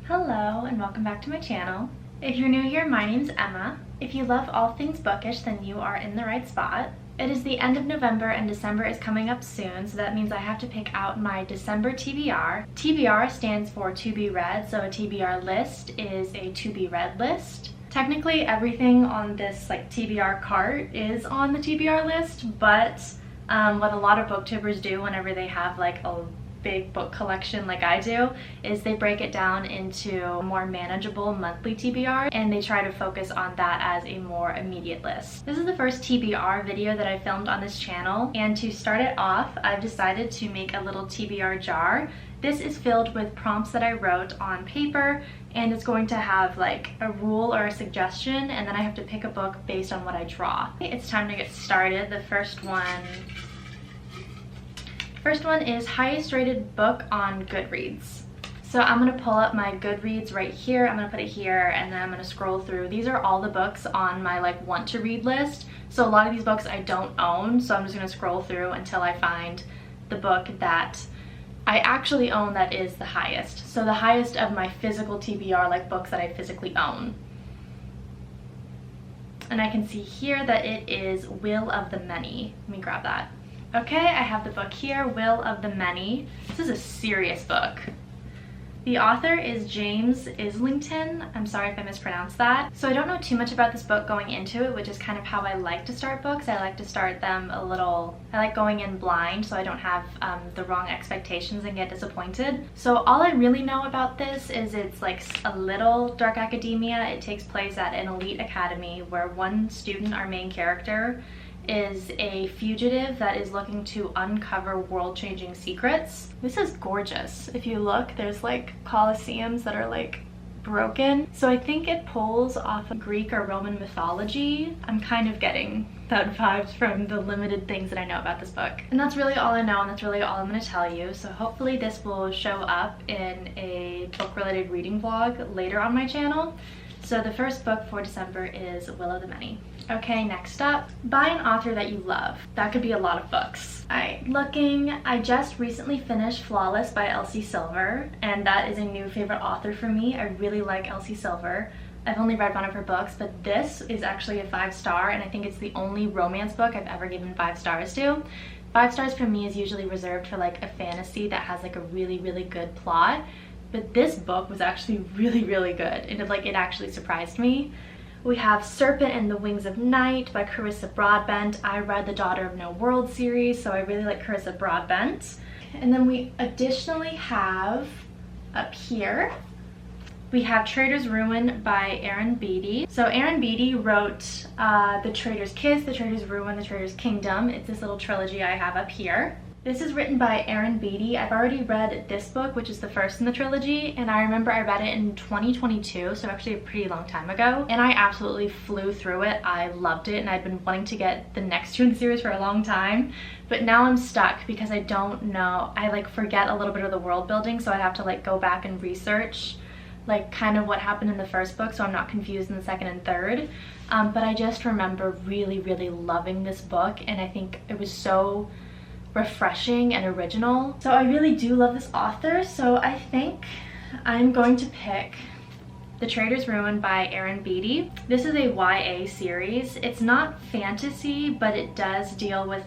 Hello and welcome back to my channel. If you're new here, my name's Emma. If you love all things bookish, then you are in the right spot. It is the end of November and December is coming up soon, so that means I have to pick out my December TBR. TBR stands for to be read, so a TBR list is a to be read list. Technically everything on this TBR cart is on the TBR list, but what a lot of booktubers do whenever they have a big book collection like I do is they break it down into a more manageable monthly TBR, and they try to focus on that as a more immediate list. This is the first TBR video that I filmed on this channel, and to start it off I've decided to make a little TBR jar. This is filled with prompts that I wrote on paper, and it's going to have a rule or a suggestion, and then I have to pick a book based on what I draw. It's time to get started. The first one is highest rated book on Goodreads. So I'm going to pull up my Goodreads right here. I'm going to put it here, and then I'm going to scroll through. These are all the books on my want to read list. So a lot of these books I don't own, so I'm just going to scroll through until I find the book that I actually own that is the highest. So the highest of my physical TBR, books that I physically own. And I can see here that it is Will of the Many. Let me grab that. Okay, I have the book here, Will of the Many. This is a serious book. The author is James Islington. I'm sorry if I mispronounced that. So I don't know too much about this book going into it, which is kind of how I like to start books. I like to start them I like going in blind so I don't have the wrong expectations and get disappointed. So all I really know about this is it's a little dark academia. It takes place at an elite academy where one student, our main character, is a fugitive that is looking to uncover world-changing secrets. This is gorgeous. If you look, there's colosseums that are broken. So I think it pulls off of Greek or Roman mythology. I'm kind of getting that vibes from the limited things that I know about this book. And that's really all I know, and that's really all I'm going to tell you. So hopefully this will show up in a book-related reading vlog later on my channel. So the first book for December is Will of the Many. Okay, next up, buy an author that you love. That could be a lot of books. I just recently finished Flawless by Elsie Silver, and that is a new favorite author for me. I really like Elsie Silver. I've only read one of her books, but this is actually a 5-star, and I think it's the only romance book I've ever given 5 stars to. 5 stars for me is usually reserved for a fantasy that has a really, really good plot. But this book was actually really, really good, and it actually surprised me. We have Serpent and the Wings of Night by Carissa Broadbent. I read the Daughter of No World series, so I really like Carissa Broadbent. And then we additionally have, up here, we have Traitor's Ruin by Erin Beatty. So Erin Beatty wrote The Traitor's Kiss, The Traitor's Ruin, The Traitor's Kingdom. It's this little trilogy I have up here. This is written by Erin Beatty. I've already read this book, which is the first in the trilogy, and I remember I read it in 2022, so actually a pretty long time ago, and I absolutely flew through it. I loved it, and I've been wanting to get the next two in the series for a long time, but now I'm stuck because I don't know. I forget a little bit of the world building, so I have to go back and research kind of what happened in the first book, so I'm not confused in the second and third. But I just remember really, really loving this book, and I think it was so refreshing and original. So I really do love this author, so I think I'm going to pick The Traitor's Ruin by Erin Beatty. This is a YA series. It's not fantasy, but it does deal with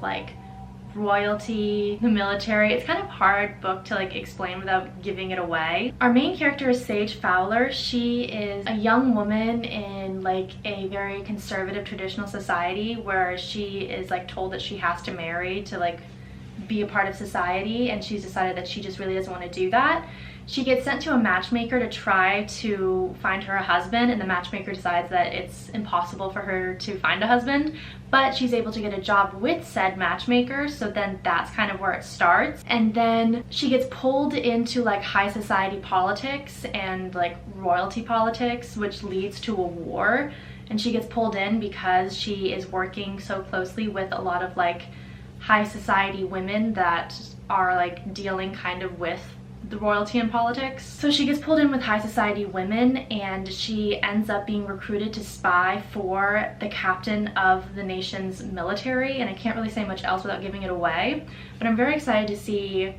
royalty, the military. It's kind of hard book to explain without giving it away. Our main character is Sage Fowler. She is a young woman in a very conservative traditional society where she is told that she has to marry to be a part of society, and she's decided that she just really doesn't want to do that. She gets sent to a matchmaker to try to find her a husband, and the matchmaker decides that it's impossible for her to find a husband, but she's able to get a job with said matchmaker, so then that's kind of where it starts. And then she gets pulled into high society politics and royalty politics, which leads to a war, and she gets pulled in because she is working so closely with a lot of high society women that are dealing kind of with the royalty and politics. So she gets pulled in with high society women, and she ends up being recruited to spy for the captain of the nation's military, and I can't really say much else without giving it away, but I'm very excited to see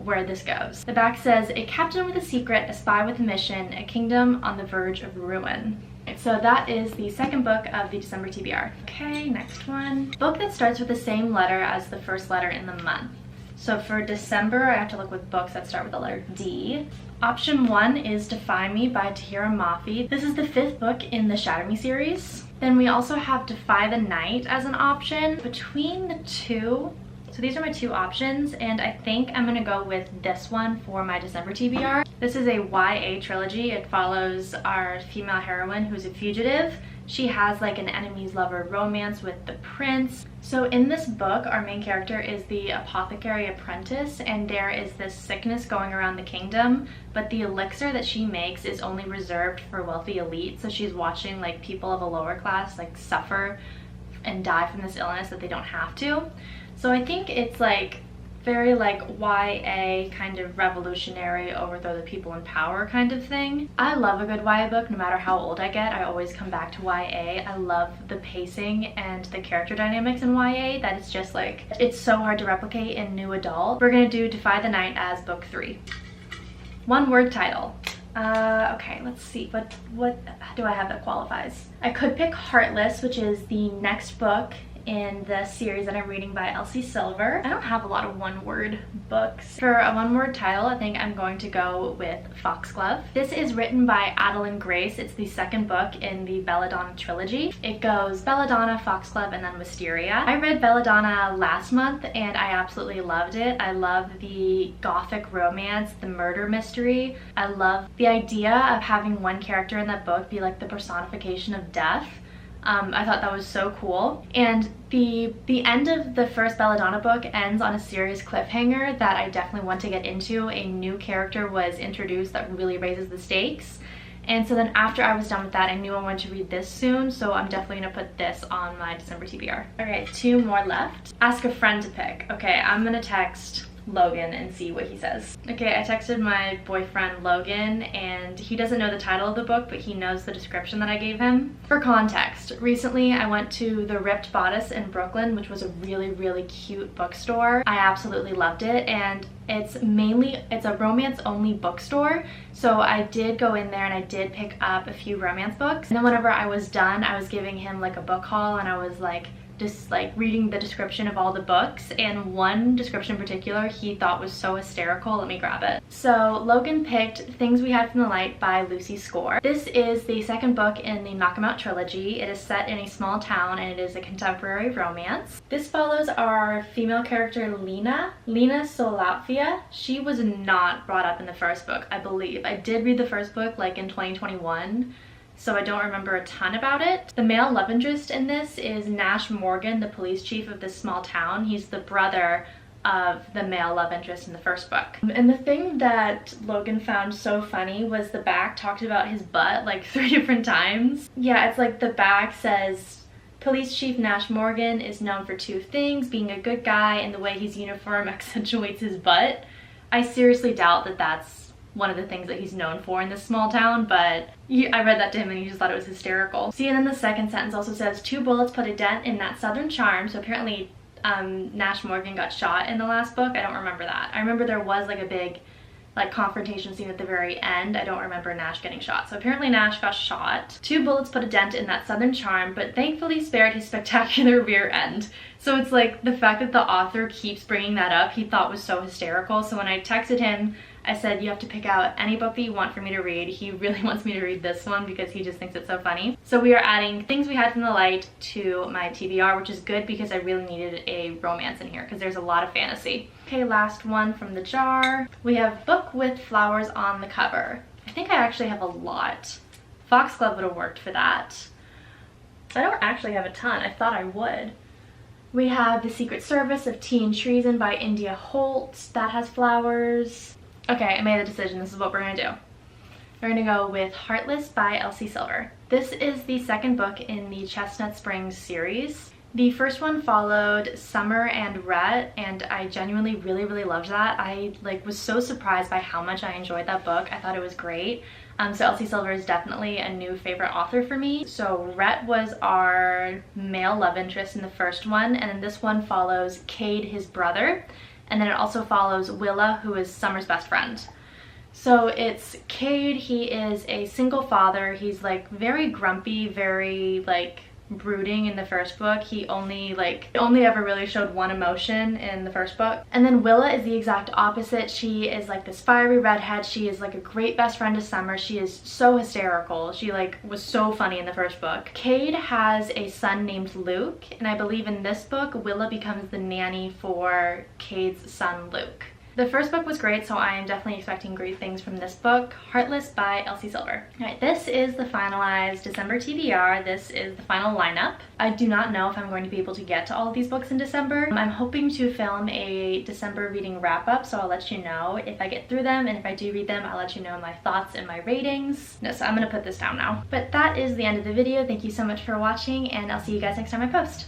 where this goes. The back says, a captain with a secret, a spy with a mission, a kingdom on the verge of ruin. So that is the second book of the December TBR. Okay, next one. Book that starts with the same letter as the first letter in the month. So for December, I have to look with books that start with the letter D. Option 1 is Defy Me by Tahira Mafi. This is the 5th book in the Shatter Me series. Then we also have Defy the Night as an option. Between the two, so these are my two options, and I think I'm gonna go with this one for my December TBR. This is a YA trilogy. It follows our female heroine who's a fugitive. She has like an enemies lover romance with the prince. So in this book, our main character is the apothecary apprentice, and there is this sickness going around the kingdom, but the elixir that she makes is only reserved for wealthy elite. So she's watching like people of a lower class like suffer and die from this illness that they don't have to. So I think it's like very like YA kind of revolutionary, overthrow the people in power kind of thing. I love a good YA book. No matter how old I get, I always come back to YA. I love the pacing and the character dynamics in YA that it's just like, it's so hard to replicate in new adult. We're gonna do Defy the Night as book 3. One word title. Okay, let's see, what do I have that qualifies? I could pick Heartless, which is the next book in the series that I'm reading by Elsie Silver. I don't have a lot of one-word books. For a one-word title, I think I'm going to go with Foxglove. This is written by Adeline Grace. It's the second book in the Belladonna trilogy. It goes Belladonna, Foxglove, and then Wisteria. I read Belladonna last month and I absolutely loved it. I love the gothic romance, the murder mystery. I love the idea of having one character in that book be like the personification of death. I thought that was so cool. And the end of the first Belladonna book ends on a serious cliffhanger that I definitely want to get into. A new character was introduced that really raises the stakes. And so then after I was done with that, I knew I wanted to read this soon, so I'm definitely gonna put this on my December TBR. Okay, 2 more left. Ask a friend to pick. Okay, I'm gonna text Logan and see what he says. Okay, I texted my boyfriend Logan and he doesn't know the title of the book, but he knows the description that I gave him. For context, recently I went to the Ripped Bodice in Brooklyn, which was a really cute bookstore. I absolutely loved it, and it's a romance only bookstore. So I did go in there and I did pick up a few romance books. And then whenever I was done, I was giving him like a book haul, and I was like just like reading the description of all the books, and one description in particular he thought was so hysterical. Let me grab it. So Logan picked Things We Had from the Light by Lucy Score. This is the second book in the Knock 'Em Out trilogy. It is set in a small town and it is a contemporary romance. This follows our female character Lena Solatvia. She was not brought up in the first book, I believe. I did read the first book like in 2021. So I don't remember a ton about it. The male love interest in this is Nash Morgan, the police chief of this small town. He's the brother of the male love interest in the first book. And the thing that Logan found so funny was the back talked about his butt like 3 different times. Yeah, it's like the back says, Police Chief Nash Morgan is known for 2 things, being a good guy and the way his uniform accentuates his butt. I seriously doubt that that's one of the things that he's known for in this small town, but I read that to him and he just thought it was hysterical. See, and then the second sentence also says, 2 bullets put a dent in that southern charm. So apparently Nash Morgan got shot in the last book. I don't remember that. I remember there was like a big like confrontation scene at the very end. I don't remember Nash getting shot. So apparently Nash got shot. 2 bullets put a dent in that southern charm, but thankfully spared his spectacular rear end. So it's like the fact that the author keeps bringing that up, he thought was so hysterical. So when I texted him, I said, you have to pick out any book that you want for me to read. He really wants me to read this one because he just thinks it's so funny. So we are adding Things We Had from the Light to my TBR, which is good because I really needed a romance in here because there's a lot of fantasy. Okay, last one from the jar. We have Book with Flowers on the Cover. I think I actually have a lot. Foxglove would have worked for that. I don't actually have a ton. I thought I would. We have The Secret Service of Tea and Treason by India Holt. That has flowers. Okay, I made a decision. This is what we're gonna do. We're gonna go with Heartless by Elsie Silver. This is the second book in the Chestnut Springs series. The first one followed Summer and Rhett, and I genuinely really loved that. I was so surprised by how much I enjoyed that book. I thought it was great. So Elsie Silver is definitely a new favorite author for me. So Rhett was our male love interest in the first one, and then this one follows Cade, his brother. And then it also follows Willa, who is Summer's best friend. So it's Cade. He is a single father. He's like very grumpy, very like brooding in the first book. He only ever really showed one emotion in the first book. And then Willa is the exact opposite. She is like this fiery redhead. She is like a great best friend to Summer. She is so hysterical. She like was so funny in the first book. Cade has a son named Luke, and I believe in this book Willa becomes the nanny for Cade's son Luke. The first book was great, so I am definitely expecting great things from this book. Heartless by Elsie Silver. Alright, this is the finalized December TBR. This is the final lineup. I do not know if I'm going to be able to get to all of these books in December. I'm hoping to film a December reading wrap-up, so I'll let you know if I get through them, and if I do read them, I'll let you know my thoughts and my ratings. No, so I'm gonna put this down now. But that is the end of the video. Thank you so much for watching, and I'll see you guys next time I post.